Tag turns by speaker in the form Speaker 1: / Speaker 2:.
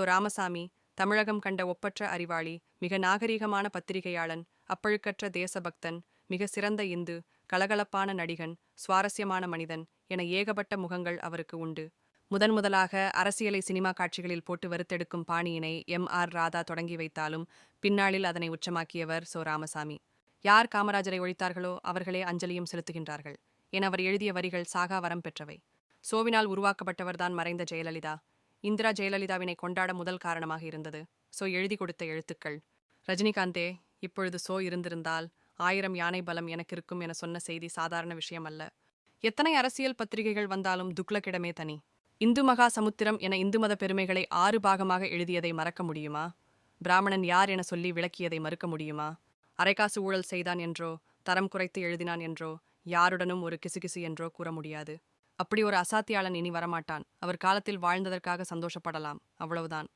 Speaker 1: ராமசாமி தமிழகம் கண்ட ஒப்பற்ற அறிவாளி, மிக நாகரீகமான பத்திரிகையாளன், அப்பழுக்கற்ற தேசபக்தன், மிக சிறந்த இந்து, கலகலப்பான நடிகன், சுவாரஸ்யமான மனிதன் என ஏகப்பட்ட முகங்கள் அவருக்கு உண்டு. முதன்முதலாக அரசியலை சினிமா காட்சிகளில் போட்டு வறுத்தெடுக்கும் பாணியினை ராதா தொடங்கி வைத்தாலும் பின்னாளில் அதனை உச்சமாக்கியவர் ராமசாமி. யார் காமராஜரை ஒழித்தார்களோ அவர்களே அஞ்சலியும் செலுத்துகின்றார்கள் என அவர் எழுதிய வரிகள் சாகா வரம் பெற்றவை. சோவினால் உருவாக்கப்பட்டவர்தான் மறைந்த ஜெயலலிதா. இந்திரா ஜெயலலிதாவினை கொண்டாட முதல் காரணமாக இருந்தது எழுதி கொடுத்த எழுத்துக்கள். ரஜினிகாந்தே, இப்பொழுது இருந்திருந்தால் 1000 யானை பலம் எனக்கு இருக்கும் என சொன்ன செய்தி சாதாரண விஷயம் அல்ல. எத்தனை அரசியல் பத்திரிகைகள் வந்தாலும் துக்ளக்கிடமே தனி. இந்து மகா சமுத்திரம் என இந்து மத பெருமைகளை 6 பாகமாக எழுதியதை மறக்க முடியுமா? பிராமணன் யார் என சொல்லி விளக்கியதை மறுக்க முடியுமா? அரைக்காசு ஊழல் செய்தான் என்றோ, தரம் குறைத்து எழுதினான் என்றோ, யாருடனும் ஒரு கிசுகிசு என்றோ கூற முடியாது. அப்படி ஒரு அசாத்தியாளன் இனி வரமாட்டான். அவர் காலத்தில் வாழ்ந்ததற்காக சந்தோஷப்படலாம், அவ்வளவுதான்.